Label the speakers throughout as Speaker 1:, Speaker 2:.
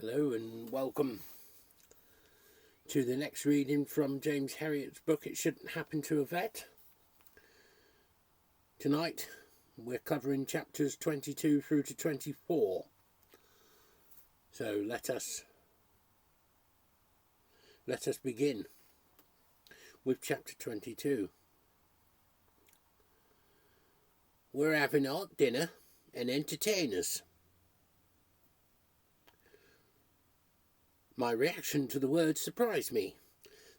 Speaker 1: Hello and welcome to the next reading from James Herriot's book It Shouldn't Happen to a Vet. Tonight we're covering chapters 22 through to 24. So let us begin with chapter 22. We're having hot dinner and entertainers. My reaction to the words surprised me.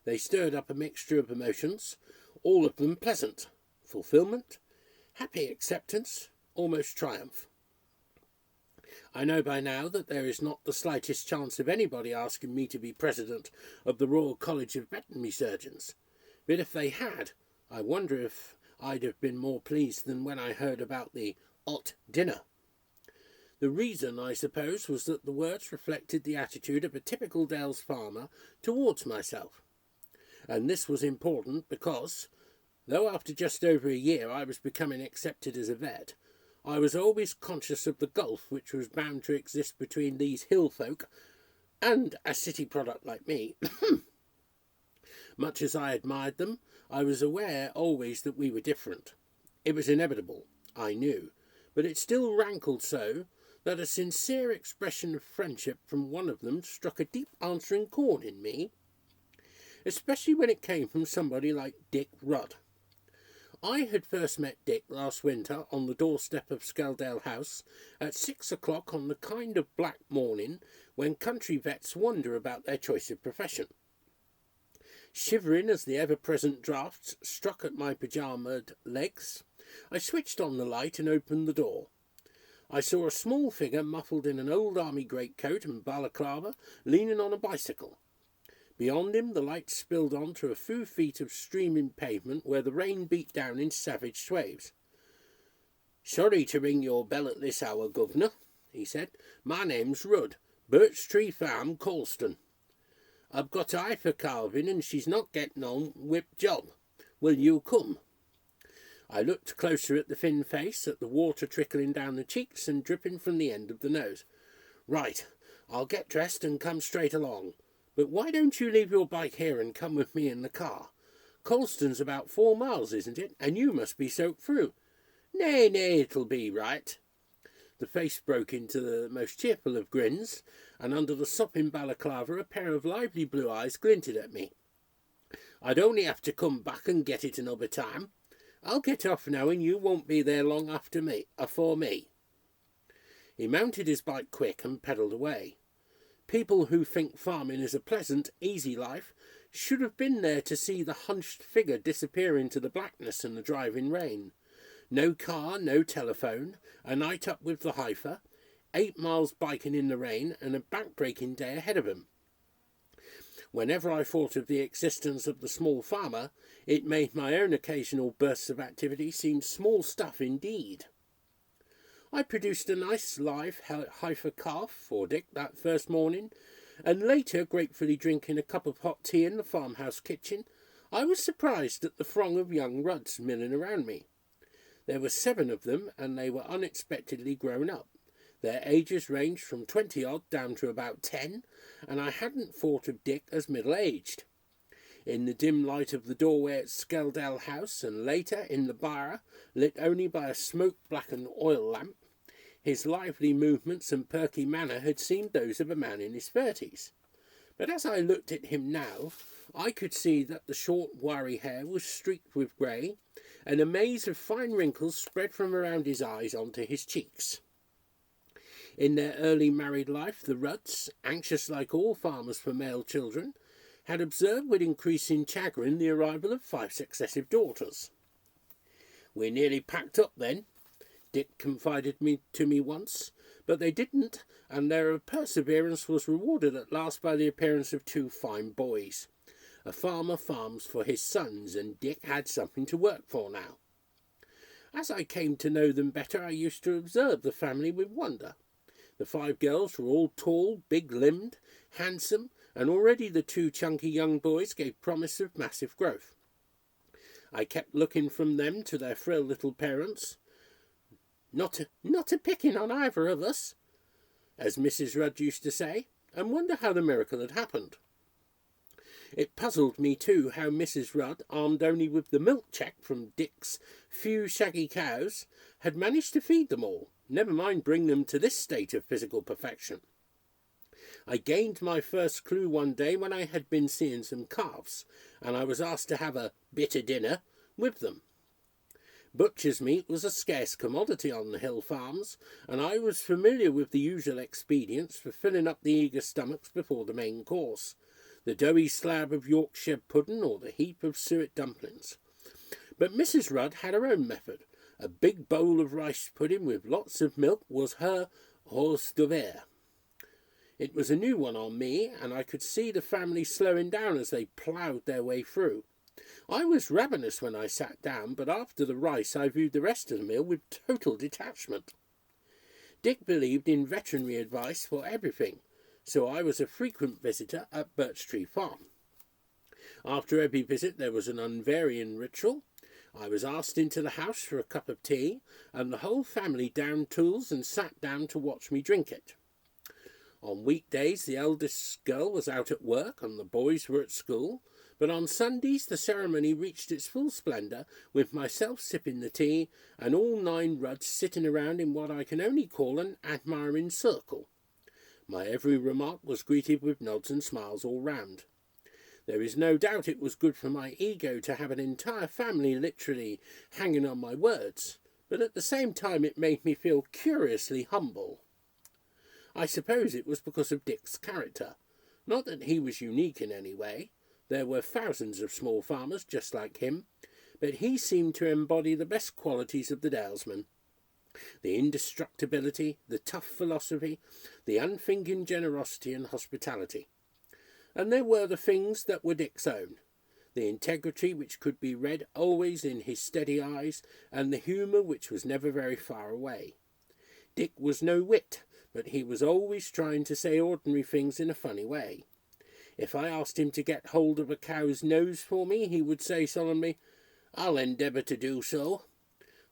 Speaker 1: They stirred up a mixture of emotions, all of them pleasant: fulfillment, happy acceptance, almost triumph. I know by now that there is not the slightest chance of anybody asking me to be president of the Royal College of Veterinary Surgeons, but if they had, I wonder if I'd have been more pleased than when I heard about the hot dinner. The reason, I suppose, was that the words reflected the attitude of a typical Dales farmer towards myself. And this was important because, though after just over a year I was becoming accepted as a vet, I was always conscious of the gulf which was bound to exist between these hill folk and a city product like me. Much as I admired them, I was aware always that we were different. It was inevitable, I knew, but it still rankled so that a sincere expression of friendship from one of them struck a deep answering chord in me, especially when it came from somebody like Dick Rudd. I had first met Dick last winter on the doorstep of Skeldale House at 6 o'clock on the kind of black morning when country vets wonder about their choice of profession. Shivering as the ever-present draughts struck at my pyjamaed legs, I switched on the light and opened the door. I saw a small figure muffled in an old army greatcoat and balaclava leaning on a bicycle. Beyond him the light spilled on to a few feet of streaming pavement where the rain beat down in savage swaves. "Sorry to ring your bell at this hour, governor," he said. "My name's Rudd, Birch Tree Farm, Colston. I've got eye for Calvin and she's not getting on whip job. Will you come?" I looked closer at the thin face, at the water trickling down the cheeks and dripping from the end of the nose. "Right, I'll get dressed and come straight along. But why don't you leave your bike here and come with me in the car? Colston's about 4 miles, isn't it? And you must be soaked through." Nay, it'll be right." The face broke into the most cheerful of grins, and under the sopping balaclava a pair of lively blue eyes glinted at me. "I'd only have to come back and get it another time. I'll get off now and you won't be there long afore me." He mounted his bike quick and pedalled away. People who think farming is a pleasant, easy life should have been there to see the hunched figure disappear into the blackness and the driving rain. No car, no telephone, a night up with the heifer, 8 miles biking in the rain, and a back-breaking day ahead of him. Whenever I thought of the existence of the small farmer, it made my own occasional bursts of activity seem small stuff indeed. I produced a nice live heifer calf for Dick that first morning, and later, gratefully drinking a cup of hot tea in the farmhouse kitchen, I was surprised at the throng of young Rudds milling around me. There were 7 of them, and they were unexpectedly grown up. Their ages ranged from 20-odd down to about 10, and I hadn't thought of Dick as middle-aged. In the dim light of the doorway at Skeldale House, and later in the byre, lit only by a smoke-blackened oil lamp, his lively movements and perky manner had seemed those of a man in his 30s. But as I looked at him now, I could see that the short, wiry hair was streaked with grey, and a maze of fine wrinkles spread from around his eyes onto his cheeks. In their early married life, the Rudds, anxious like all farmers for male children, had observed with increasing chagrin the arrival of 5 successive daughters. "We're nearly packed up then," Dick confided to me once, but they didn't, and their perseverance was rewarded at last by the appearance of 2 fine boys. A farmer farms for his sons, and Dick had something to work for now. As I came to know them better, I used to observe the family with wonder. The 5 girls were all tall, big-limbed, handsome, and already the 2 chunky young boys gave promise of massive growth. I kept looking from them to their frail little parents. Not a picking on either of us," as Mrs. Rudd used to say, and wonder how the miracle had happened. It puzzled me too how Mrs. Rudd, armed only with the milk cheque from Dick's few shaggy cows, had managed to feed them all, never mind bring them to this state of physical perfection. I gained my first clue one day when I had been seeing some calves, and I was asked to have a bit of dinner with them. Butcher's meat was a scarce commodity on the hill farms, and I was familiar with the usual expedients for filling up the eager stomachs before the main course, the doughy slab of Yorkshire pudding or the heap of suet dumplings. But Mrs. Rudd had her own method. A big bowl of rice pudding with lots of milk was her hors d'oeuvre. It was a new one on me, and I could see the family slowing down as they ploughed their way through. I was ravenous when I sat down, but after the rice I viewed the rest of the meal with total detachment. Dick believed in veterinary advice for everything, so I was a frequent visitor at Birch Tree Farm. After every visit there was an unvarying ritual. I was asked into the house for a cup of tea, and the whole family downed tools and sat down to watch me drink it. On weekdays the eldest girl was out at work and the boys were at school, but on Sundays the ceremony reached its full splendour, with myself sipping the tea and all 9 Rudds sitting around in what I can only call an admiring circle. My every remark was greeted with nods and smiles all round. There is no doubt it was good for my ego to have an entire family literally hanging on my words, but at the same time it made me feel curiously humble. I suppose it was because of Dick's character. Not that he was unique in any way. There were thousands of small farmers just like him, but he seemed to embody the best qualities of the Dalesman. The indestructibility, the tough philosophy, the unthinking generosity and hospitality. And there were the things that were Dick's own. The integrity which could be read always in his steady eyes, and the humour which was never very far away. Dick was no wit, but he was always trying to say ordinary things in a funny way. If I asked him to get hold of a cow's nose for me, he would say solemnly, "I'll endeavour to do so."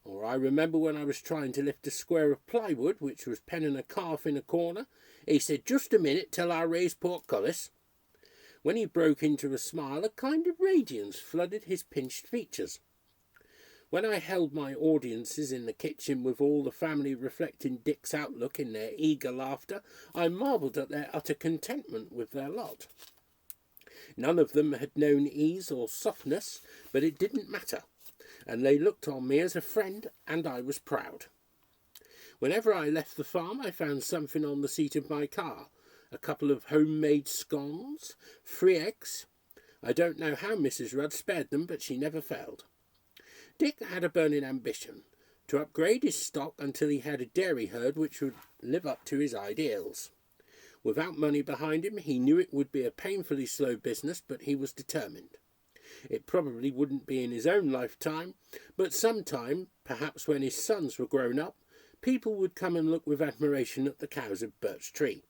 Speaker 1: Or I remember when I was trying to lift a square of plywood, which was penning a calf in a corner, he said, "Just a minute till I raise portcullis." When he broke into a smile, a kind of radiance flooded his pinched features. When I held my audiences in the kitchen with all the family reflecting Dick's outlook in their eager laughter, I marvelled at their utter contentment with their lot. None of them had known ease or softness, but it didn't matter, and they looked on me as a friend, and I was proud. Whenever I left the farm, I found something on the seat of my car, a couple of homemade scones, 3 eggs. I don't know how Mrs. Rudd spared them, but she never failed. Dick had a burning ambition, to upgrade his stock until he had a dairy herd which would live up to his ideals. Without money behind him, he knew it would be a painfully slow business, but he was determined. It probably wouldn't be in his own lifetime, but sometime, perhaps when his sons were grown up, people would come and look with admiration at the cows of Birch Tree.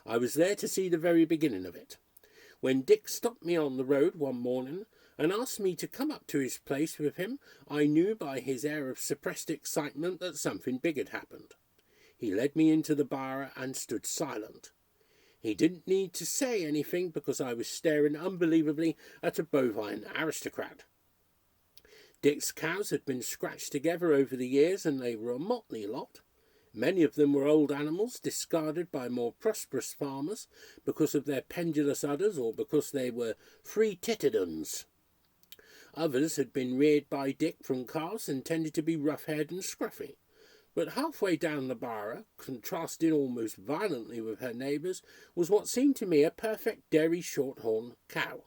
Speaker 1: I was there to see the very beginning of it. When Dick stopped me on the road one morning and asked me to come up to his place with him, I knew by his air of suppressed excitement that something big had happened. He led me into the byre and stood silent. He didn't need to say anything because I was staring unbelievably at a bovine aristocrat. Dick's cows had been scratched together over the years, and they were a motley lot. Many of them were old animals discarded by more prosperous farmers because of their pendulous udders or because they were free-titted uns. Others had been reared by Dick from calves and tended to be rough-haired and scruffy. But halfway down the byre, contrasting almost violently with her neighbours, was what seemed to me a perfect dairy shorthorn cow.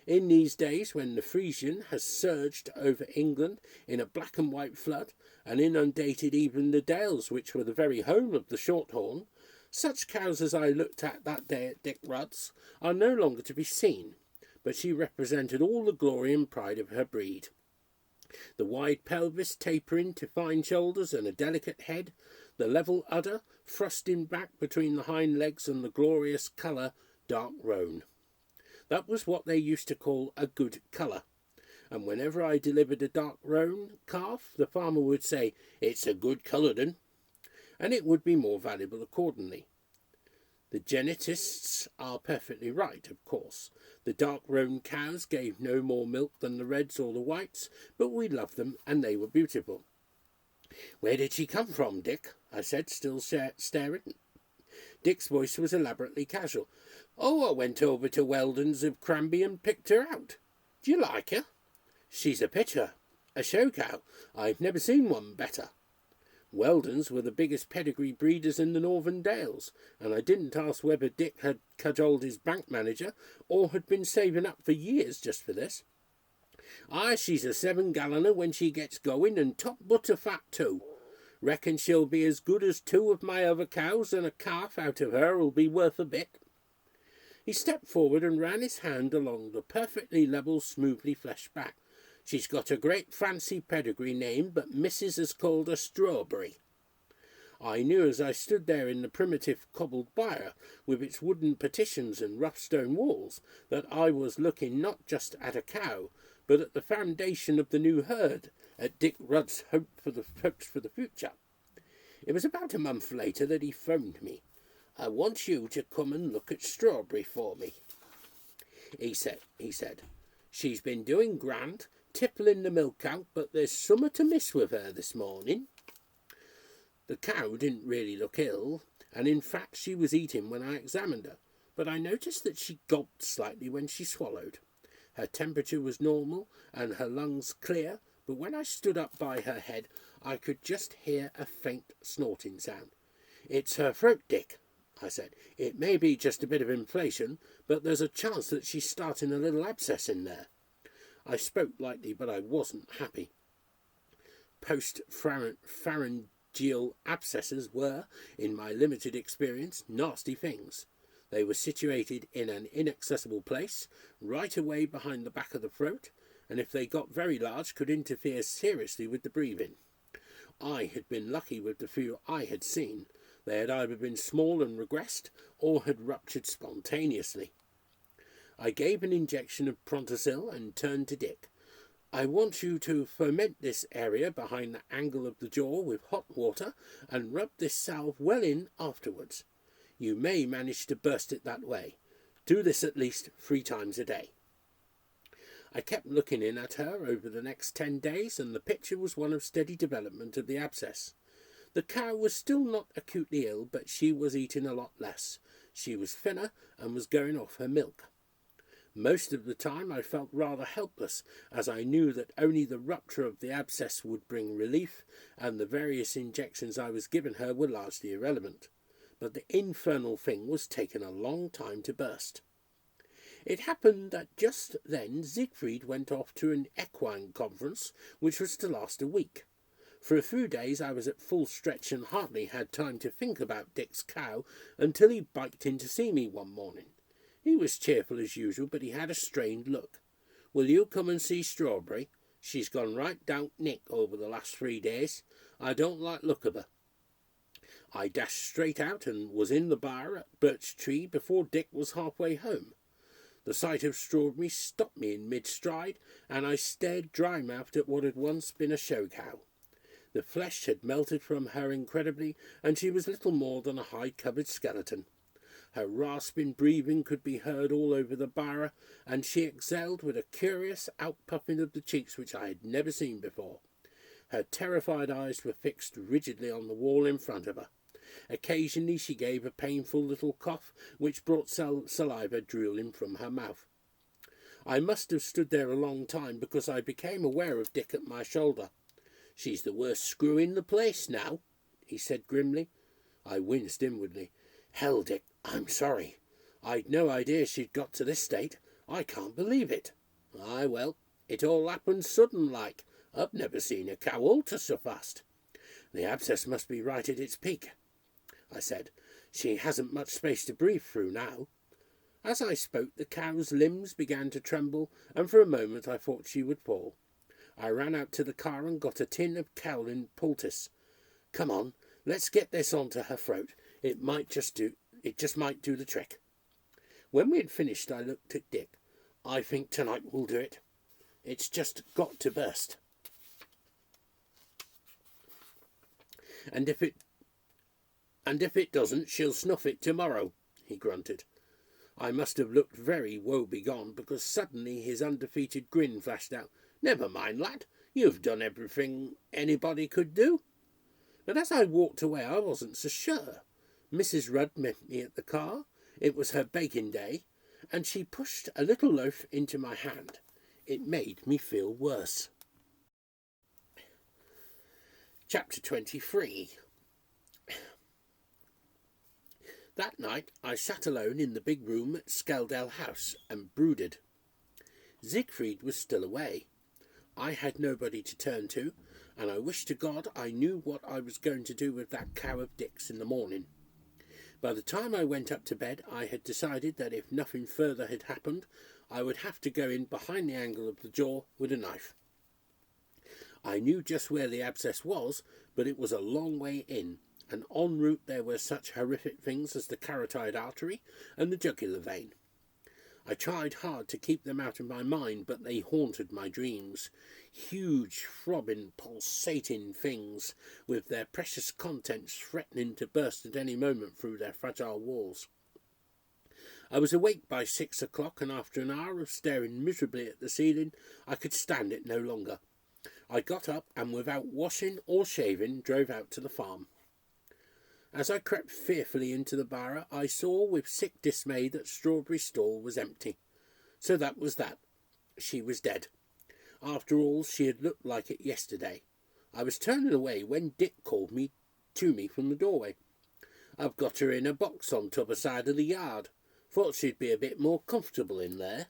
Speaker 1: In these days, when the Frisian has surged over England in a black and white flood, and inundated even the dales which were the very home of the shorthorn, such cows as I looked at that day at Dick Rudd's are no longer to be seen, but she represented all the glory and pride of her breed. The wide pelvis tapering to fine shoulders and a delicate head, the level udder thrusting back between the hind legs, and the glorious colour dark roan. That was what they used to call a good colour, and whenever I delivered a dark roan calf, the farmer would say, "It's a good coloured un," and it would be more valuable accordingly. The genetists are perfectly right, of course. The dark roan cows gave no more milk than the reds or the whites, but we loved them and they were beautiful. Where did she come from, Dick? I said, still staring. Dick's voice was elaborately casual. Oh, I went over to Weldon's of Cranby and picked her out. Do you like her? She's a picture. A show cow. I've never seen one better. Weldons were the biggest pedigree breeders in the Northern Dales, and I didn't ask whether Dick had cajoled his bank manager or had been saving up for years just for this. Aye, she's a 7-galloner when she gets going, and top butter fat too. Reckon she'll be as good as 2 of my other cows, and a calf out of her'll be worth a bit. He stepped forward and ran his hand along the perfectly level, smoothly fleshed back. She's got a great fancy pedigree name, but Mrs. has called her Strawberry. I knew as I stood there in the primitive cobbled byre, with its wooden partitions and rough stone walls, that I was looking not just at a cow, but at the foundation of the new herd, at Dick Rudd's hopes for the future. It was about a month later that he phoned me. I want you to come and look at Strawberry for me, he said. She's been doing grand, tippling the milk out, but there's summat amiss with her this morning. The cow didn't really look ill, and in fact she was eating when I examined her, but I noticed that she gulped slightly when she swallowed. Her temperature was normal and her lungs clear, but when I stood up by her head I could just hear a faint snorting sound. It's her throat, Dick, I said. It may be just a bit of inflation, but there's a chance that she's starting a little abscess in there. I spoke lightly, but I wasn't happy. Post-pharyngeal abscesses were, in my limited experience, nasty things. They were situated in an inaccessible place, right away behind the back of the throat, and if they got very large could interfere seriously with the breathing. I had been lucky with the few I had seen. They had either been small and regressed, or had ruptured spontaneously. I gave an injection of Prontosil and turned to Dick. I want you to ferment this area behind the angle of the jaw with hot water and rub this salve well in afterwards. You may manage to burst it that way. Do this at least 3 times a day. I kept looking in at her over the next 10 days, and the picture was one of steady development of the abscess. The cow was still not acutely ill, but she was eating a lot less. She was thinner and was going off her milk. Most of the time I felt rather helpless, as I knew that only the rupture of the abscess would bring relief, and the various injections I was giving her were largely irrelevant. But the infernal thing was taking a long time to burst. It happened that just then Siegfried went off to an equine conference, which was to last a week. For a few days I was at full stretch and hardly had time to think about Dick's cow until he biked in to see me one morning. He was cheerful as usual, but he had a strained look. Will you come and see Strawberry? She's gone right down Nick over the last 3 days. I don't like look of her. I dashed straight out and was in the bar at Birch Tree before Dick was halfway home. The sight of Strawberry stopped me in mid-stride, and I stared dry-mouthed at what had once been a show cow. The flesh had melted from her incredibly, and she was little more than a hide-covered skeleton. Her rasping breathing could be heard all over the bar, and she exhaled with a curious outpuffing of the cheeks which I had never seen before. Her terrified eyes were fixed rigidly on the wall in front of her. Occasionally she gave a painful little cough, which brought saliva drooling from her mouth. I must have stood there a long time, because I became aware of Dick at my shoulder. She's the worst screw in the place now, he said grimly. I winced inwardly. Hell, Dick, I'm sorry. I'd no idea she'd got to this state. I can't believe it. Aye, well, it all happened sudden like. I've never seen a cow alter so fast. The abscess must be right at its peak, I said. She hasn't much space to breathe through now. As I spoke, the cow's limbs began to tremble, and for a moment I thought she would fall. I ran out to the car and got a tin of Cowlin poultice. Come on, let's get this onto her throat. It just might do the trick. When we had finished, I looked at Dick. I think tonight will do it. It's just got to burst. And if it doesn't, she'll snuff it tomorrow, he grunted. I must have looked very woebegone, because suddenly his undefeated grin flashed out. "Never mind, lad. You've done everything anybody could do." But as I walked away, I wasn't so sure. Mrs. Rudd met me at the car. It was her baking day, and she pushed a little loaf into my hand. It made me feel worse. Chapter 23. That night I sat alone in the big room at Skeldale House and brooded. Siegfried was still away. I had nobody to turn to, and I wished to God I knew what I was going to do with that cow of Dick's in the morning. By the time I went up to bed, I had decided that if nothing further had happened, I would have to go in behind the angle of the jaw with a knife. I knew just where the abscess was, but it was a long way in, and en route there were such horrific things as the carotid artery and the jugular vein. I tried hard to keep them out of my mind, but they haunted my dreams. Huge, throbbing, pulsating things, with their precious contents threatening to burst at any moment through their fragile walls. I was awake by 6 o'clock, and after an hour of staring miserably at the ceiling, I could stand it no longer. I got up, and without washing or shaving, drove out to the farm. As I crept fearfully into the byre, I saw with sick dismay that Strawberry's stall was empty. So that was that. She was dead. After all, she had looked like it yesterday. I was turning away when Dick called to me from the doorway. "I've got her in a box on t'other side of the yard. Thought she'd be a bit more comfortable in there."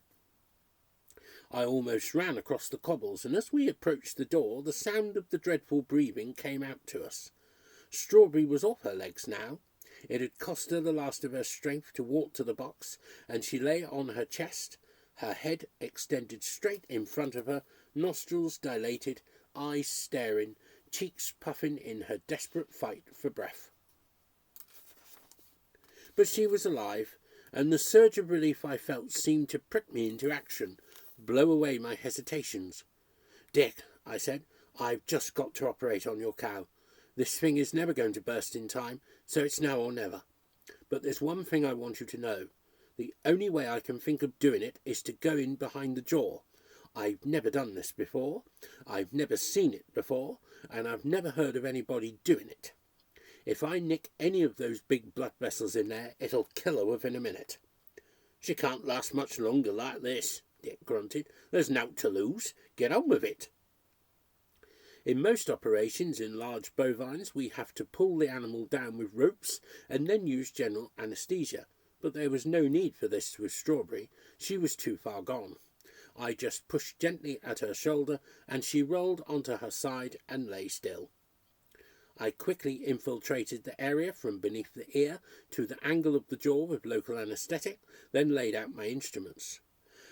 Speaker 1: I almost ran across the cobbles, and as we approached the door, the sound of the dreadful breathing came out to us. Strawberry was off her legs now. It had cost her the last of her strength to walk to the box, and she lay on her chest, her head extended straight in front of her, nostrils dilated, eyes staring, cheeks puffing in her desperate fight for breath. But she was alive, and the surge of relief I felt seemed to prick me into action, blow away my hesitations. "Dick," I said, "I've just got to operate on your cow. This thing is never going to burst in time, so it's now or never. But there's one thing I want you to know. The only way I can think of doing it is to go in behind the jaw. I've never done this before, I've never seen it before, and I've never heard of anybody doing it. If I nick any of those big blood vessels in there, it'll kill her within a minute." "She can't last much longer like this," Dick grunted. "There's nought to lose. Get on with it." In most operations in large bovines, we have to pull the animal down with ropes and then use general anaesthesia, but there was no need for this with Strawberry. She was too far gone. I just pushed gently at her shoulder, and she rolled onto her side and lay still. I quickly infiltrated the area from beneath the ear to the angle of the jaw with local anaesthetic, then laid out my instruments.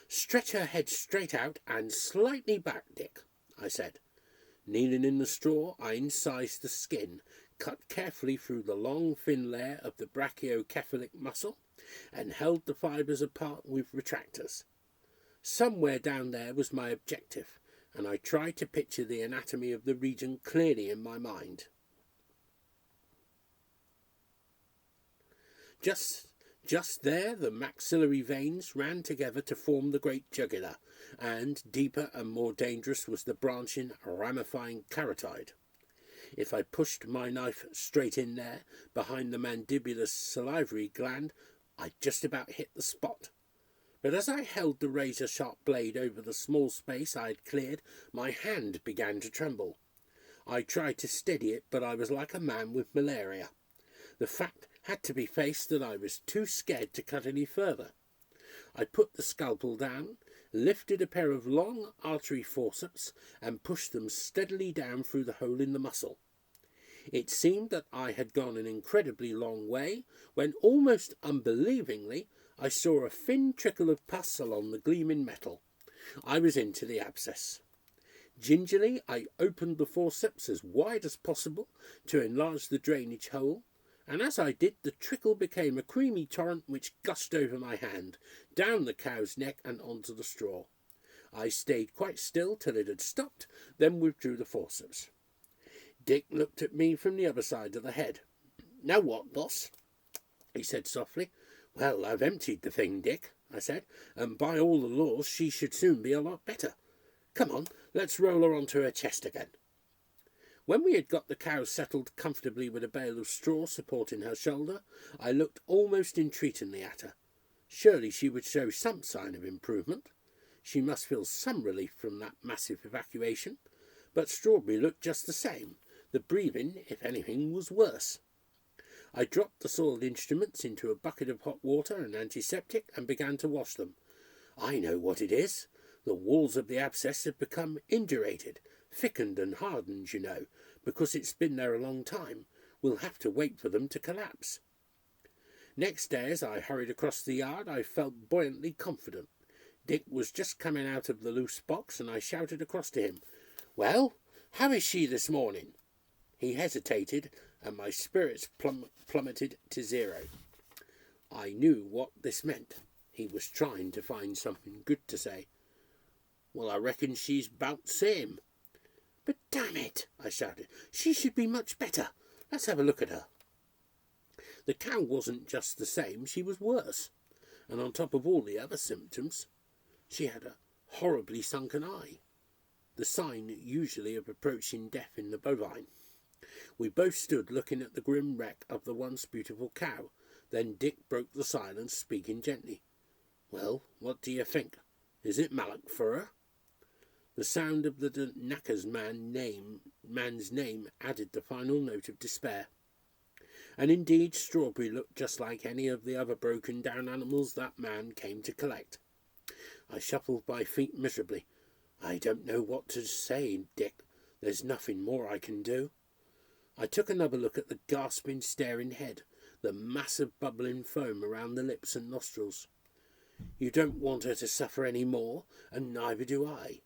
Speaker 1: "Stretch her head straight out and slightly back, Dick," I said. Kneeling in the straw, I incised the skin, cut carefully through the long, thin layer of the brachiocephalic muscle, and held the fibres apart with retractors. Somewhere down there was my objective, and I tried to picture the anatomy of the region clearly in my mind. Just there the maxillary veins ran together to form the great jugular, and deeper and more dangerous was the branching, ramifying carotid. If I pushed my knife straight in there, behind the mandibular salivary gland, I just about hit the spot. But as I held the razor-sharp blade over the small space I had cleared, my hand began to tremble. I tried to steady it, but I was like a man with malaria. The fact had to be faced that I was too scared to cut any further. I put the scalpel down, lifted a pair of long artery forceps, and pushed them steadily down through the hole in the muscle. It seemed that I had gone an incredibly long way, when almost unbelievingly I saw a thin trickle of pus along the gleaming metal. I was into the abscess. Gingerly I opened the forceps as wide as possible to enlarge the drainage hole, and as I did, the trickle became a creamy torrent which gushed over my hand, down the cow's neck and onto the straw. I stayed quite still till it had stopped, then withdrew the forceps. Dick looked at me from the other side of the head. "Now what, boss?" he said softly. Well, I've emptied the thing, Dick, I said, and by all the laws she should soon be a lot better. Come on, let's roll her onto her chest again. When we had got the cow settled comfortably with a bale of straw supporting her shoulder, I looked almost entreatingly at her. Surely she would show some sign of improvement. She must feel some relief from that massive evacuation. But Strawberry looked just the same. The breathing, if anything, was worse. I dropped the soiled instruments into a bucket of hot water and antiseptic and began to wash them. I know what it is. The walls of the abscess have become indurated, thickened and hardened, you know, because it's been there a long time. We'll have to wait for them to collapse. Next day, as I hurried across the yard, I felt buoyantly confident. Dick was just coming out of the loose box, and I shouted across to him, "Well, how is she this morning?" He hesitated, and my spirits plummeted to zero. I knew what this meant. He was trying to find something good to say. "Well, I reckon she's 'bout same." "But damn it," I shouted, "she should be much better. Let's have a look at her." The cow wasn't just the same, she was worse. And on top of all the other symptoms, she had a horribly sunken eye, the sign usually of approaching death in the bovine. We both stood looking at the grim wreck of the once beautiful cow. Then Dick broke the silence, speaking gently. "Well, what do you think? Is it Mallock for her?" The sound of the knacker's man's name added the final note of despair. And indeed Strawberry looked just like any of the other broken-down animals that man came to collect. I shuffled my feet miserably. "I don't know what to say, Dick. There's nothing more I can do." I took another look at the gasping, staring head, the massive bubbling foam around the lips and nostrils. "You don't want her to suffer any more, and neither do I.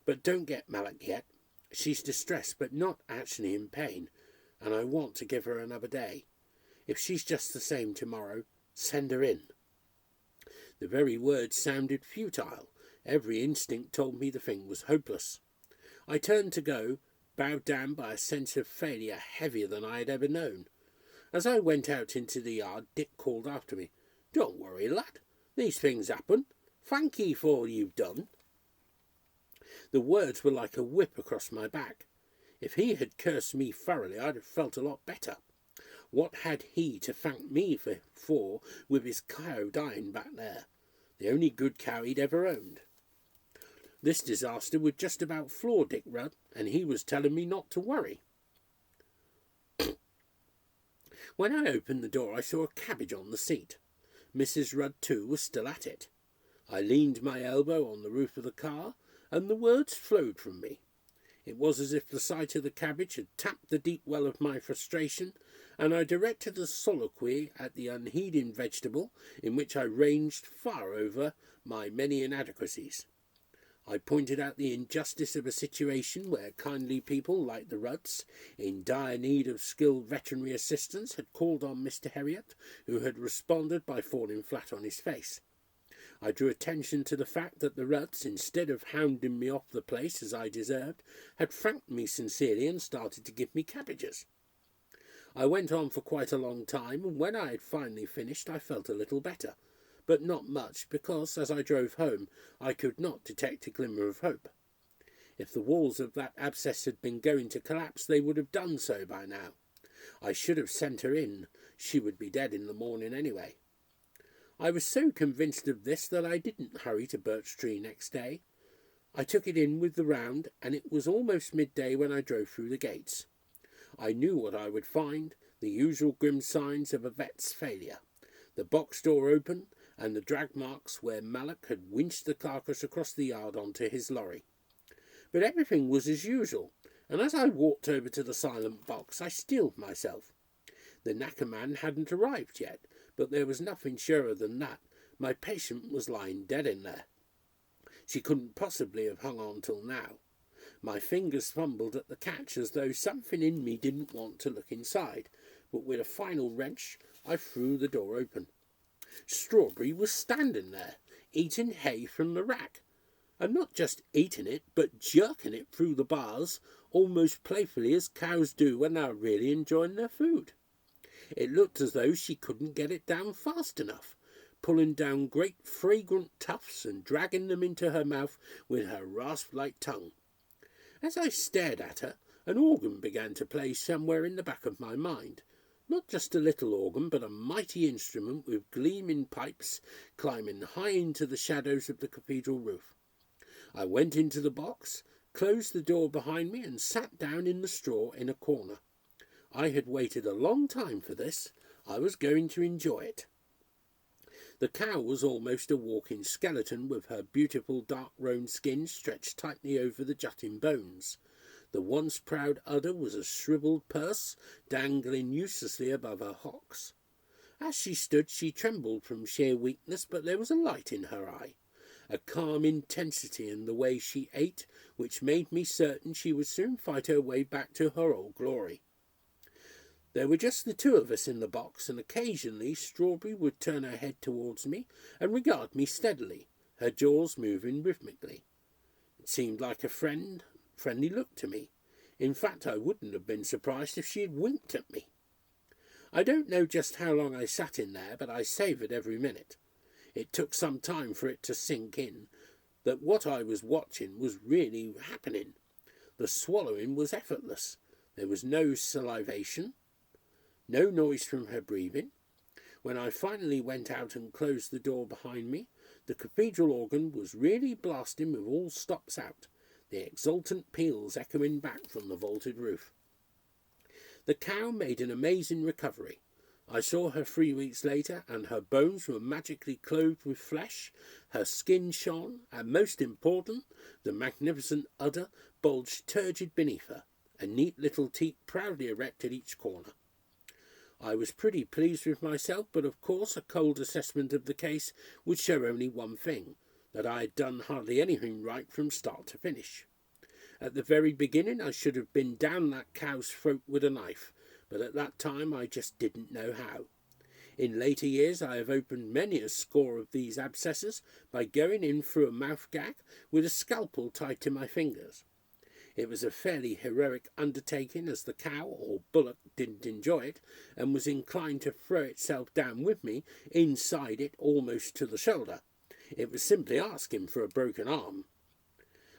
Speaker 1: But don't get Mallock yet. She's distressed, but not actually in pain, and I want to give her another day. If she's just the same tomorrow, send her in." The very words sounded futile. Every instinct told me the thing was hopeless. I turned to go, bowed down by a sense of failure heavier than I had ever known. As I went out into the yard, Dick called after me, "Don't worry, lad. These things happen. Thank ye for all you've done." The words were like a whip across my back. If he had cursed me thoroughly, I'd have felt a lot better. What had he to thank me for with his cow dying back there, the only good cow he'd ever owned? This disaster would just about floor Dick Rudd, and he was telling me not to worry. When I opened the door, I saw a cabbage on the seat. Mrs. Rudd, too, was still at it. I leaned my elbow on the roof of the car, and the words flowed from me. It was as if the sight of the cabbage had tapped the deep well of my frustration, and I directed a soliloquy at the unheeding vegetable, in which I ranged far over my many inadequacies. I pointed out the injustice of a situation where kindly people like the Rudds, in dire need of skilled veterinary assistance, had called on Mr. Herriot, who had responded by falling flat on his face. I drew attention to the fact that the Rudds, instead of hounding me off the place as I deserved, had thanked me sincerely and started to give me cabbages. I went on for quite a long time, and when I had finally finished I felt a little better, but not much, because as I drove home I could not detect a glimmer of hope. If the walls of that abscess had been going to collapse, they would have done so by now. I should have sent her in. She would be dead in the morning anyway. I was so convinced of this that I didn't hurry to Birch Tree next day. I took it in with the round, and it was almost midday when I drove through the gates. I knew what I would find, the usual grim signs of a vet's failure. The box door open, and the drag marks where Mallock had winched the carcass across the yard onto his lorry. But everything was as usual, and as I walked over to the silent box I steeled myself. The knacker man hadn't arrived yet, but there was nothing surer than that. My patient was lying dead in there. She couldn't possibly have hung on till now. My fingers fumbled at the catch as though something in me didn't want to look inside, but with a final wrench I threw the door open. Strawberry was standing there, eating hay from the rack, and not just eating it, but jerking it through the bars, almost playfully as cows do when they are really enjoying their food. It looked as though she couldn't get it down fast enough, pulling down great fragrant tufts and dragging them into her mouth with her rasp-like tongue. As I stared at her, an organ began to play somewhere in the back of my mind. Not just a little organ, but a mighty instrument with gleaming pipes climbing high into the shadows of the cathedral roof. I went into the box, closed the door behind me, and sat down in the straw in a corner. I had waited a long time for this. I was going to enjoy it. The cow was almost a walking skeleton, with her beautiful dark roan skin stretched tightly over the jutting bones. The once proud udder was a shriveled purse, dangling uselessly above her hocks. As she stood, she trembled from sheer weakness, but there was a light in her eye, a calm intensity in the way she ate, which made me certain she would soon fight her way back to her old glory. There were just the two of us in the box, and occasionally Strawberry would turn her head towards me and regard me steadily, her jaws moving rhythmically. It seemed like a friendly look to me. In fact, I wouldn't have been surprised if she had winked at me. I don't know just how long I sat in there, but I savoured every minute. It took some time for it to sink in that what I was watching was really happening. The swallowing was effortless. There was no salivation, no noise from her breathing. When I finally went out and closed the door behind me, the cathedral organ was really blasting with all stops out, the exultant peals echoing back from the vaulted roof. The cow made an amazing recovery. I saw her 3 weeks later, and her bones were magically clothed with flesh, her skin shone, and most important, the magnificent udder bulged turgid beneath her, a neat little teat proudly erect at each corner. I was pretty pleased with myself, but of course a cold assessment of the case would show only one thing, that I had done hardly anything right from start to finish. At the very beginning I should have been down that cow's throat with a knife, but at that time I just didn't know how. In later years I have opened many a score of these abscesses by going in through a mouth gag with a scalpel tied to my fingers. It was a fairly heroic undertaking, as the cow, or bullock, didn't enjoy it, and was inclined to throw itself down with me inside it almost to the shoulder. It was simply asking for a broken arm.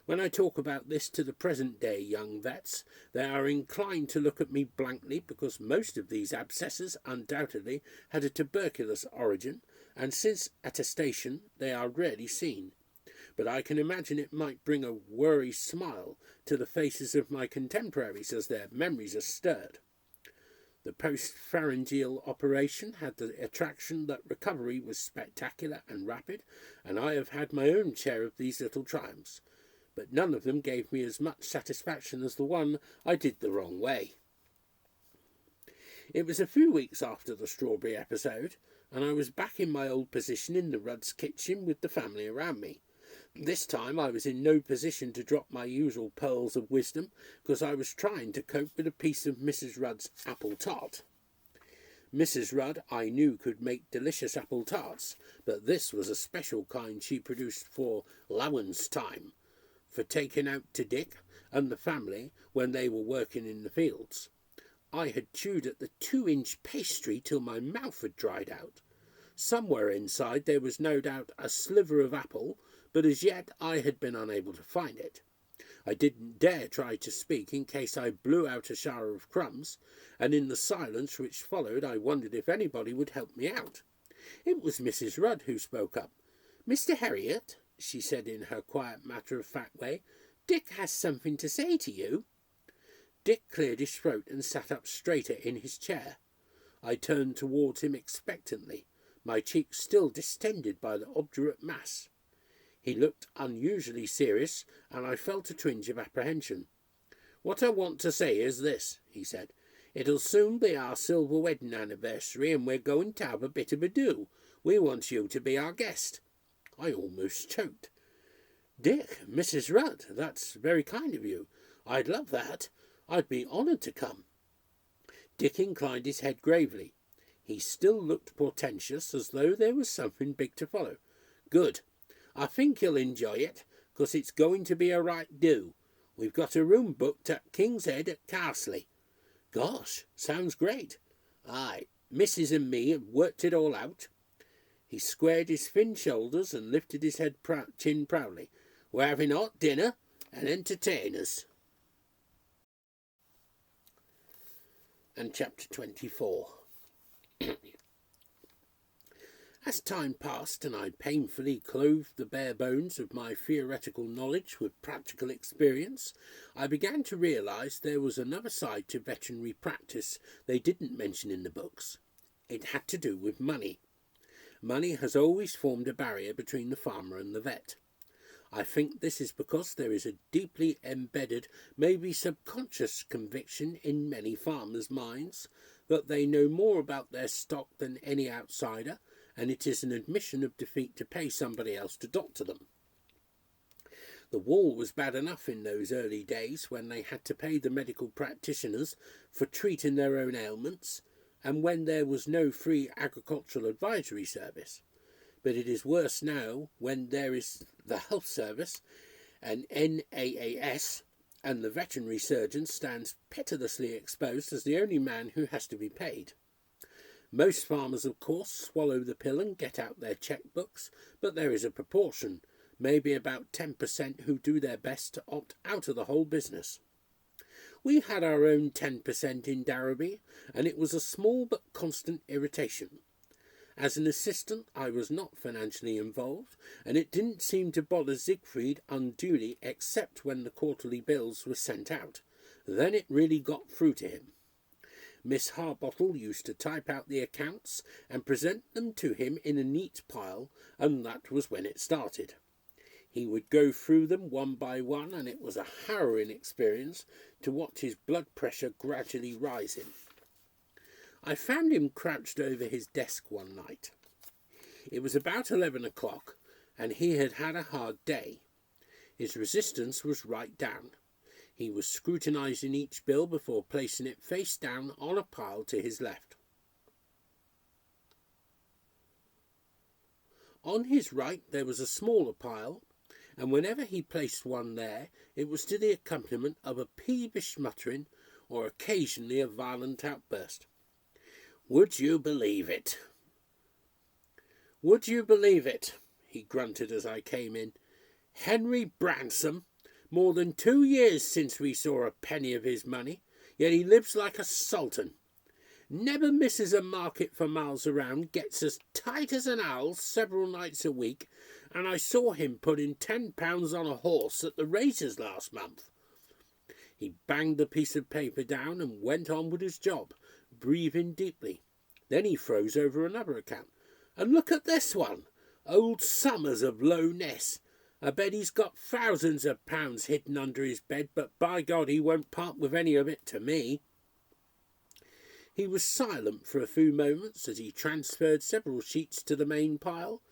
Speaker 1: When I talk about this to the present-day young vets, they are inclined to look at me blankly, because most of these abscesses undoubtedly had a tuberculous origin, and since attestation they are rarely seen. But I can imagine it might bring a worried smile to the faces of my contemporaries as their memories are stirred. The post-pharyngeal operation had the attraction that recovery was spectacular and rapid, and I have had my own share of these little triumphs, but none of them gave me as much satisfaction as the one I did the wrong way. It was a few weeks after the strawberry episode, and I was back in my old position in the Rudds' kitchen with the family around me. This time I was in no position to drop my usual pearls of wisdom, because I was trying to cope with a piece of Mrs. Rudd's apple tart. Mrs. Rudd, I knew, could make delicious apple tarts, but this was a special kind she produced for allowance time, for taking out to Dick and the family when they were working in the fields. I had chewed at the 2-inch pastry till my mouth had dried out. Somewhere inside there was no doubt a sliver of apple, but as yet I had been unable to find it. I didn't dare try to speak in case I blew out a shower of crumbs, and in the silence which followed I wondered if anybody would help me out. It was Mrs. Rudd who spoke up. "Mr. Herriot," she said in her quiet matter-of-fact way, "Dick has something to say to you." Dick cleared his throat and sat up straighter in his chair. I turned towards him expectantly, my cheeks still distended by the obdurate mass. He looked unusually serious, and I felt a twinge of apprehension. "What I want to say is this," he said. "It'll soon be our silver wedding anniversary, and we're going to have a bit of a do. We want you to be our guest." I almost choked. "Dick, Mrs. Rudd, that's very kind of you. I'd love that. I'd be honoured to come." Dick inclined his head gravely. He still looked portentous, as though there was something big to follow. "Good. I think you'll enjoy it, 'cause it's going to be a right do. We've got a room booked at King's Head at Carsley." "Gosh, sounds great." "Aye, Mrs. and me have worked it all out." He squared his thin shoulders and lifted his chin proudly. "We're having hot dinner and entertainers." And chapter 24. As time passed and I painfully clothed the bare bones of my theoretical knowledge with practical experience, I began to realise there was another side to veterinary practice they didn't mention in the books. It had to do with money. Money has always formed a barrier between the farmer and the vet. I think this is because there is a deeply embedded, maybe subconscious conviction in many farmers' minds that they know more about their stock than any outsider, and it is an admission of defeat to pay somebody else to doctor them. The wall was bad enough in those early days when they had to pay the medical practitioners for treating their own ailments, and when there was no free agricultural advisory service. But it is worse now when there is the health service, an NAAS, and the veterinary surgeon stands pitilessly exposed as the only man who has to be paid. Most farmers, of course, swallow the pill and get out their checkbooks, but there is a proportion, maybe about 10%, who do their best to opt out of the whole business. We had our own 10% in Darrowby, and it was a small but constant irritation. As an assistant, I was not financially involved, and it didn't seem to bother Siegfried unduly except when the quarterly bills were sent out. Then it really got through to him. Miss Harbottle used to type out the accounts and present them to him in a neat pile, and that was when it started. He would go through them one by one, and it was a harrowing experience to watch his blood pressure gradually rising. I found him crouched over his desk one night. It was about 11 o'clock, and he had had a hard day. His resistance was right down. He was scrutinising each bill before placing it face down on a pile to his left. On his right there was a smaller pile, and whenever he placed one there, it was to the accompaniment of a peevish muttering or occasionally a violent outburst. "Would you believe it? Would you believe it?" he grunted as I came in. "Henry Bransom, more than 2 years since we saw a penny of his money, yet he lives like a sultan. Never misses a market for miles around, gets as tight as an owl several nights a week, and I saw him putting £10 on a horse at the races last month." He banged the piece of paper down and went on with his job, breathing deeply. Then he froze over another account. "And look at this one, old Summers of Low Ness. I bet he's got thousands of pounds hidden under his bed, but by God he won't part with any of it to me." He was silent for a few moments as he transferred several sheets to the main pile.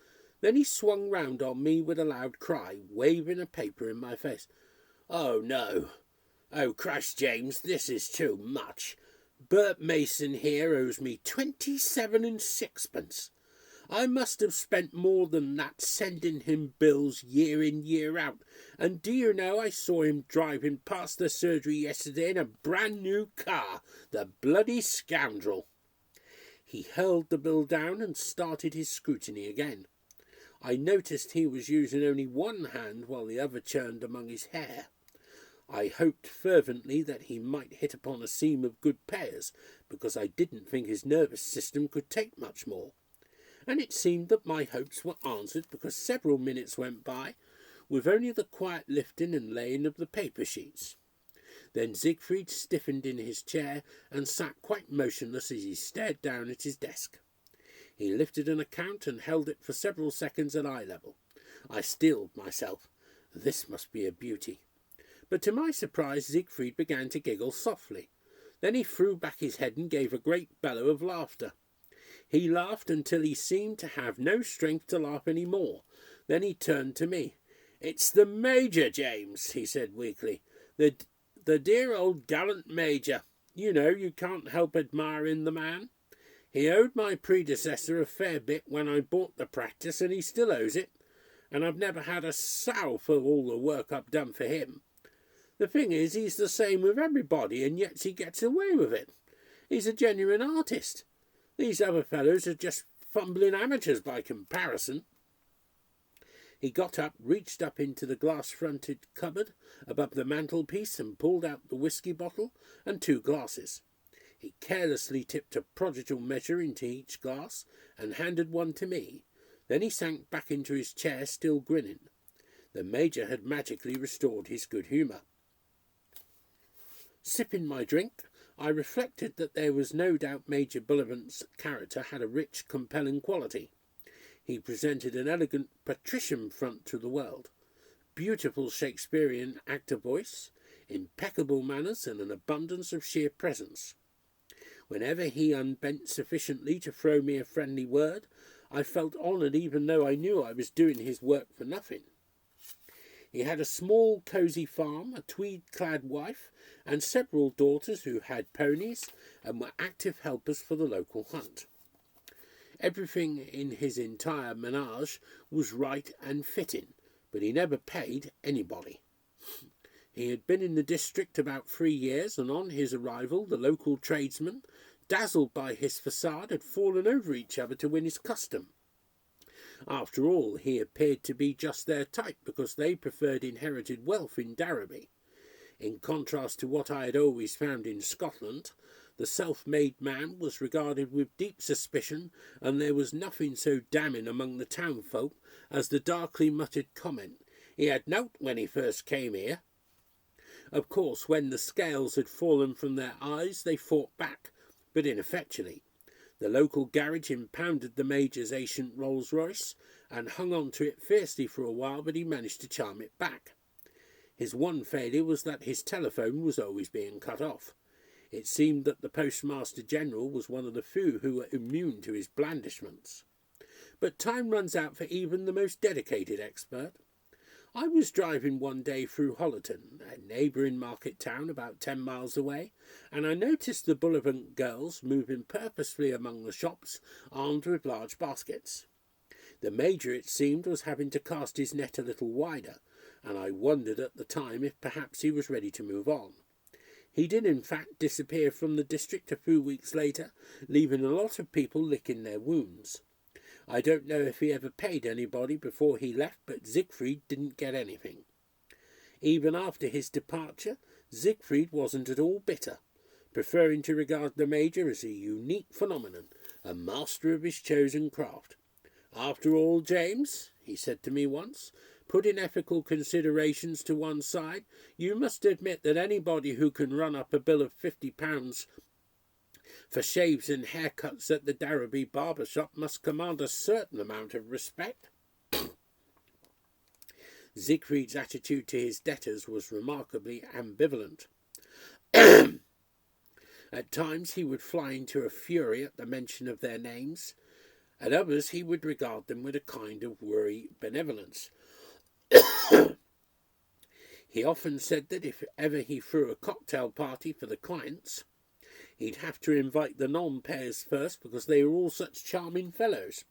Speaker 1: Then he swung round on me with a loud cry, waving a paper in my face. "Oh, no. Oh, Christ, James, this is too much. Bert Mason here owes me 27 and sixpence. I must have spent more than that sending him bills year in, year out. And do you know, I saw him driving past the surgery yesterday in a brand new car, the bloody scoundrel." He hurled the bill down and started his scrutiny again. I noticed he was using only one hand while the other churned among his hair. I hoped fervently that he might hit upon a seam of good payers, because I didn't think his nervous system could take much more. And it seemed that my hopes were answered, because several minutes went by with only the quiet lifting and laying of the paper sheets. Then Siegfried stiffened in his chair and sat quite motionless as he stared down at his desk. He lifted an account and held it for several seconds at eye level. I steeled myself. This must be a beauty. But to my surprise Siegfried began to giggle softly. Then he threw back his head and gave a great bellow of laughter. He laughed until he seemed to have no strength to laugh any more. Then he turned to me. "It's the Major, James," he said weakly. The dear old gallant Major. You know, you can't help admiring the man. He owed my predecessor a fair bit when I bought the practice, and he still owes it. And I've never had a sow for all the work I've done for him. The thing is, he's the same with everybody, and yet he gets away with it. He's a genuine artist. These other fellows are just fumbling amateurs by comparison." He got up, reached up into the glass-fronted cupboard above the mantelpiece and pulled out the whisky bottle and 2 glasses. He carelessly tipped a prodigal measure into each glass and handed one to me. Then he sank back into his chair, still grinning. The Major had magically restored his good humour. Sipping my drink, I reflected that there was no doubt Major Bullivant's character had a rich, compelling quality. He presented an elegant patrician front to the world, beautiful Shakespearean actor voice, impeccable manners, and an abundance of sheer presence. Whenever he unbent sufficiently to throw me a friendly word, I felt honoured even though I knew I was doing his work for nothing. He had a small, cosy farm, a tweed-clad wife, and several daughters who had ponies and were active helpers for the local hunt. Everything in his entire menage was right and fitting, but he never paid anybody. He had been in the district about 3 years, and on his arrival the local tradesmen, dazzled by his facade, had fallen over each other to win his custom. After all, he appeared to be just their type, because they preferred inherited wealth in Darrowby. In contrast to what I had always found in Scotland, the self-made man was regarded with deep suspicion, and there was nothing so damning among the townfolk as the darkly muttered comment, "He had nowt when he first came here." Of course, when the scales had fallen from their eyes, they fought back, but ineffectually. The local garage impounded the Major's ancient Rolls-Royce and hung on to it fiercely for a while, but he managed to charm it back. His one failure was that his telephone was always being cut off. It seemed that the Postmaster General was one of the few who were immune to his blandishments. But time runs out for even the most dedicated expert. I was driving one day through Hollerton, a neighbouring market town about 10 miles away, and I noticed the Bullivant girls moving purposefully among the shops, armed with large baskets. The Major, it seemed, was having to cast his net a little wider, and I wondered at the time if perhaps he was ready to move on. He did in fact disappear from the district a few weeks later, leaving a lot of people licking their wounds. I don't know if he ever paid anybody before he left, but Siegfried didn't get anything. Even after his departure, Siegfried wasn't at all bitter, preferring to regard the Major as a unique phenomenon, a master of his chosen craft. "After all, James," he said to me once, "putting ethical considerations to one side, you must admit that anybody who can run up a bill of £50 for shaves and haircuts at the Darrowby barber shop must command a certain amount of respect." Siegfried's attitude to his debtors was remarkably ambivalent. At times he would fly into a fury at the mention of their names. At others he would regard them with a kind of worry benevolence. He often said that if ever he threw a cocktail party for the clients, he'd have to invite the non-payers first because they were all such charming fellows.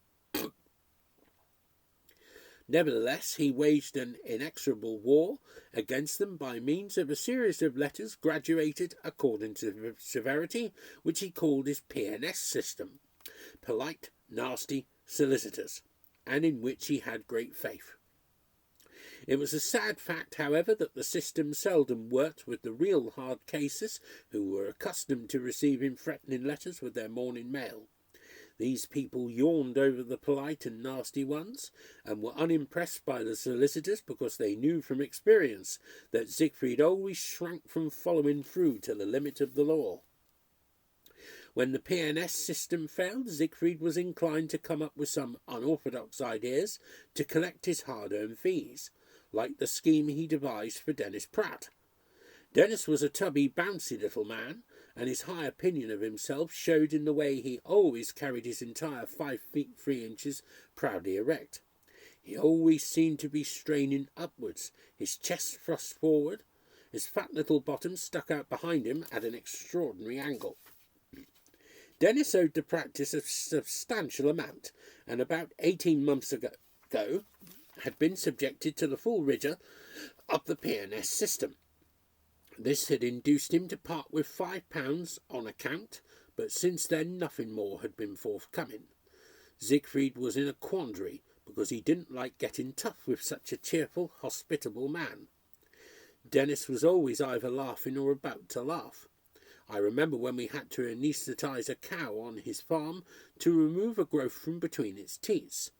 Speaker 1: Nevertheless, he waged an inexorable war against them by means of a series of letters graduated according to severity, which he called his P&S system, polite, nasty solicitors, and in which he had great faith. It was a sad fact, however, that the system seldom worked with the real hard cases who were accustomed to receiving threatening letters with their morning mail. These people yawned over the polite and nasty ones, and were unimpressed by the solicitors because they knew from experience that Siegfried always shrank from following through to the limit of the law. When the P&S system failed, Siegfried was inclined to come up with some unorthodox ideas to collect his hard-earned fees, like the scheme he devised for Dennis Pratt. Dennis was a tubby, bouncy little man, and his high opinion of himself showed in the way he always carried his entire 5 feet 3 inches proudly erect. He always seemed to be straining upwards, his chest thrust forward, his fat little bottom stuck out behind him at an extraordinary angle. Dennis owed the practice a substantial amount, and about 18 months ago had been subjected to the full rigour of the P&S system. This had induced him to part with £5 on account, but since then nothing more had been forthcoming. Siegfried was in a quandary, because he didn't like getting tough with such a cheerful, hospitable man. Dennis was always either laughing or about to laugh. I remember when we had to anaesthetise a cow on his farm to remove a growth from between its teats.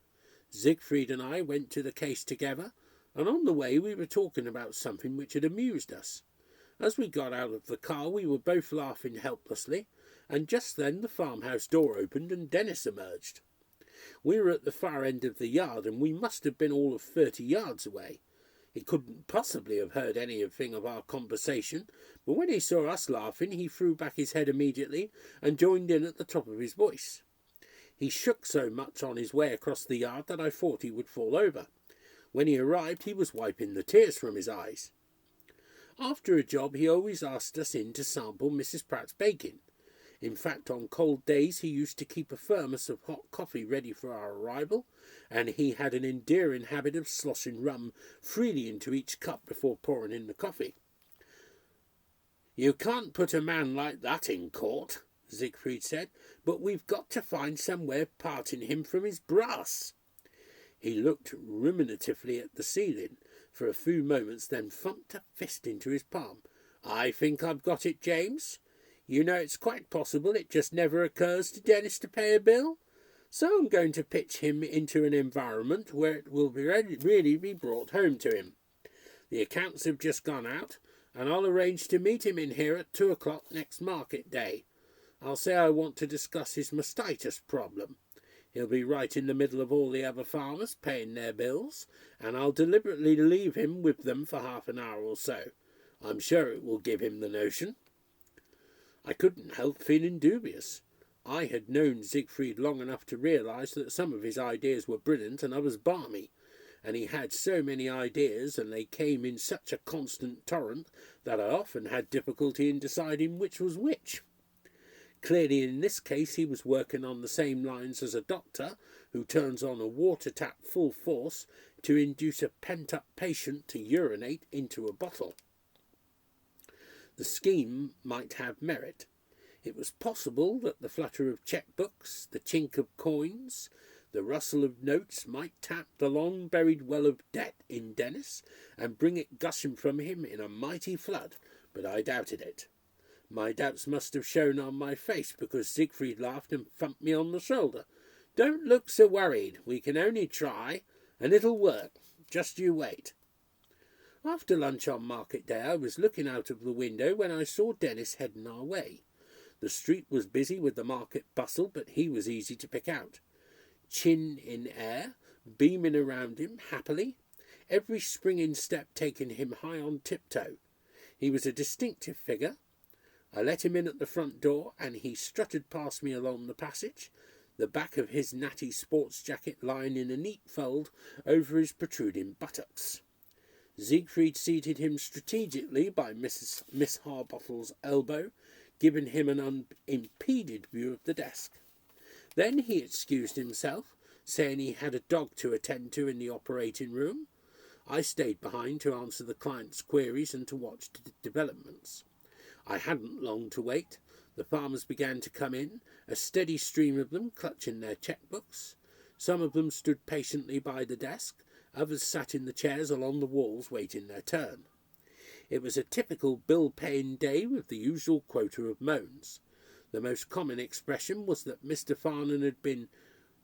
Speaker 1: Siegfried and I went to the case together, and on the way we were talking about something which had amused us. As we got out of the car we were both laughing helplessly, and just then the farmhouse door opened and Dennis emerged. We were at the far end of the yard, and we must have been all of 30 yards away. He couldn't possibly have heard anything of our conversation, but when he saw us laughing he threw back his head immediately and joined in at the top of his voice. He shook so much on his way across the yard that I thought he would fall over. When he arrived he was wiping the tears from his eyes. After a job he always asked us in to sample Mrs. Pratt's baking. In fact, on cold days he used to keep a thermos of hot coffee ready for our arrival, and he had an endearing habit of sloshing rum freely into each cup before pouring in the coffee. "You can't put a man like that in court," Siegfried said, "but we've got to find some way of parting him from his brass." He looked ruminatively at the ceiling for a few moments, then thumped a fist into his palm. "I think I've got it, James. You know, it's quite possible it just never occurs to Dennis to pay a bill. So I'm going to pitch him into an environment where it will really be brought home to him. The accounts have just gone out, and I'll arrange to meet him in here at 2 o'clock next market day. I'll say I want to discuss his mastitis problem. He'll be right in the middle of all the other farmers paying their bills, and I'll deliberately leave him with them for half an hour or so. I'm sure it will give him the notion." I couldn't help feeling dubious. I had known Siegfried long enough to realise that some of his ideas were brilliant and others balmy, and he had so many ideas and they came in such a constant torrent that I often had difficulty in deciding which was which. Clearly in this case he was working on the same lines as a doctor who turns on a water tap full force to induce a pent-up patient to urinate into a bottle. The scheme might have merit. It was possible that the flutter of cheque-books, the chink of coins, the rustle of notes might tap the long-buried well of debt in Dennis and bring it gushing from him in a mighty flood, but I doubted it. My doubts must have shown on my face, because Siegfried laughed and thumped me on the shoulder. "Don't look so worried. We can only try, and it'll work. Just you wait." After lunch on market day I was looking out of the window when I saw Dennis heading our way. The street was busy with the market bustle, but he was easy to pick out. Chin in air, beaming around him happily, every springing step taking him high on tiptoe. He was a distinctive figure. I let him in at the front door, and he strutted past me along the passage, the back of his natty sports jacket lying in a neat fold over his protruding buttocks. Siegfried seated him strategically by Miss Harbottle's elbow, giving him an unimpeded view of the desk. Then he excused himself, saying he had a dog to attend to in the operating room. I stayed behind to answer the client's queries and to watch developments. I hadn't long to wait. The farmers began to come in, a steady stream of them clutching their cheque-books. Some of them stood patiently by the desk, others sat in the chairs along the walls waiting their turn. It was a typical bill-paying day with the usual quota of moans. The most common expression was that Mr. Farnham had been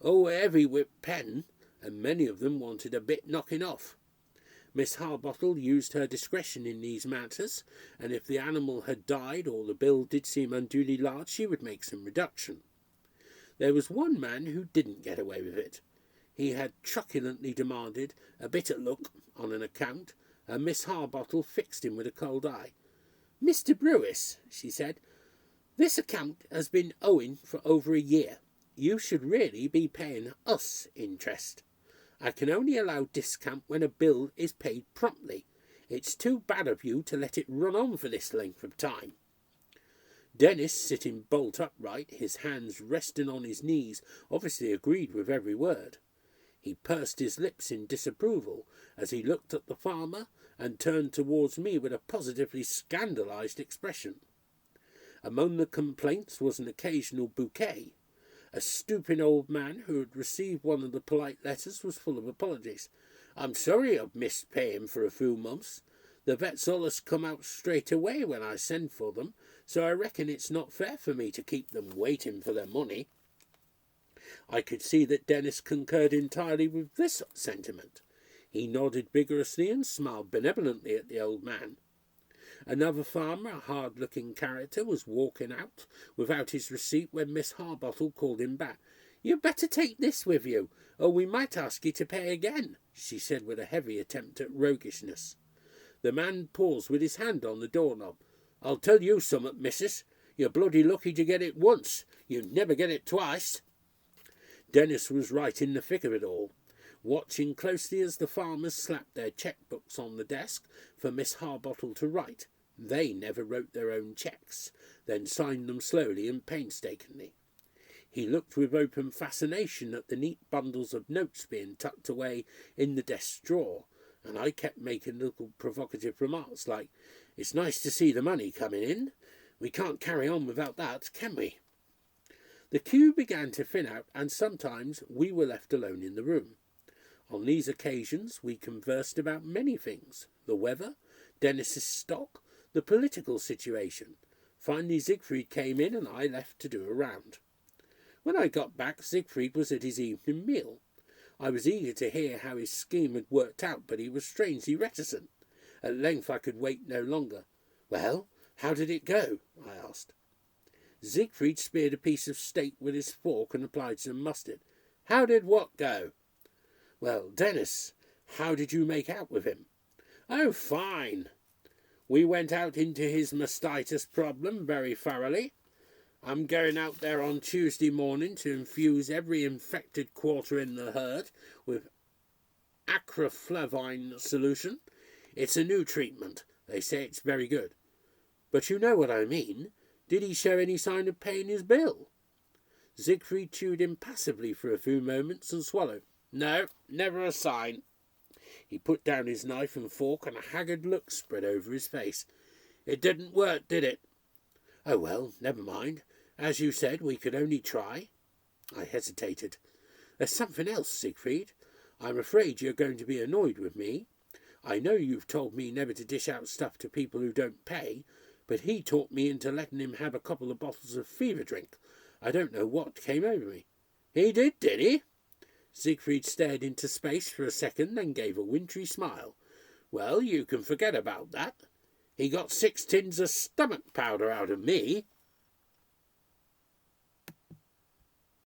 Speaker 1: heavy with pen, and many of them wanted a bit knocking off. Miss Harbottle used her discretion in these matters, and if the animal had died or the bill did seem unduly large, she would make some reduction. There was one man who didn't get away with it. He had truculently demanded a bitter look on an account, and Miss Harbottle fixed him with a cold eye. "Mr. Brewis," she said, "this account has been owing for over a year. You should really be paying us interest. I can only allow discount when a bill is paid promptly. It's too bad of you to let it run on for this length of time." Dennis, sitting bolt upright, his hands resting on his knees, obviously agreed with every word. He pursed his lips in disapproval as he looked at the farmer and turned towards me with a positively scandalised expression. Among the complaints was an occasional bouquet. A stooping old man who had received one of the polite letters was full of apologies. "I'm sorry I've missed paying for a few months. The vets allus come out straight away when I send for them, so I reckon it's not fair for me to keep them waiting for their money." I could see that Dennis concurred entirely with this sentiment. He nodded vigorously and smiled benevolently at the old man. Another farmer, a hard-looking character, was walking out without his receipt when Miss Harbottle called him back. "You'd better take this with you, or we might ask you to pay again," she said with a heavy attempt at roguishness. The man paused with his hand on the doorknob. "I'll tell you summat, missus. You're bloody lucky to get it once. You never get it twice." Dennis was right in the thick of it all, watching closely as the farmers slapped their cheque-books on the desk for Miss Harbottle to write. They never wrote their own cheques, then signed them slowly and painstakingly. He looked with open fascination at the neat bundles of notes being tucked away in the desk drawer, and I kept making little provocative remarks like, "It's nice to see the money coming in. We can't carry on without that, can we?" The queue began to thin out, and sometimes we were left alone in the room. On these occasions we conversed about many things: the weather, Dennis's stock, the political situation. Finally Siegfried came in, and I left to do a round. When I got back, Siegfried was at his evening meal. I was eager to hear how his scheme had worked out, but he was strangely reticent. At length I could wait no longer. "Well, how did it go?" I asked. Siegfried speared a piece of steak with his fork and applied some mustard. "How did what go?" "Well, Dennis, how did you make out with him?" "Oh, fine. We went out into his mastitis problem very thoroughly. I'm going out there on Tuesday morning to infuse every infected quarter in the herd with acroflavine solution. It's a new treatment. They say it's very good. But you know what I mean. Did he show any sign of paying his bill?" Siegfried chewed impassively for a few moments and swallowed. "No, never a sign." He put down his knife and fork, and a haggard look spread over his face. "It didn't work, did it?" "Oh, well, never mind. As you said, we could only try." I hesitated. "There's something else, Siegfried. I'm afraid you're going to be annoyed with me. I know you've told me never to dish out stuff to people who don't pay, but he talked me into letting him have a couple of bottles of fever drink. I don't know what came over me." "He did he?" Siegfried stared into space for a second, then gave a wintry smile. "Well, you can forget about that. He got 6 tins of stomach powder out of me."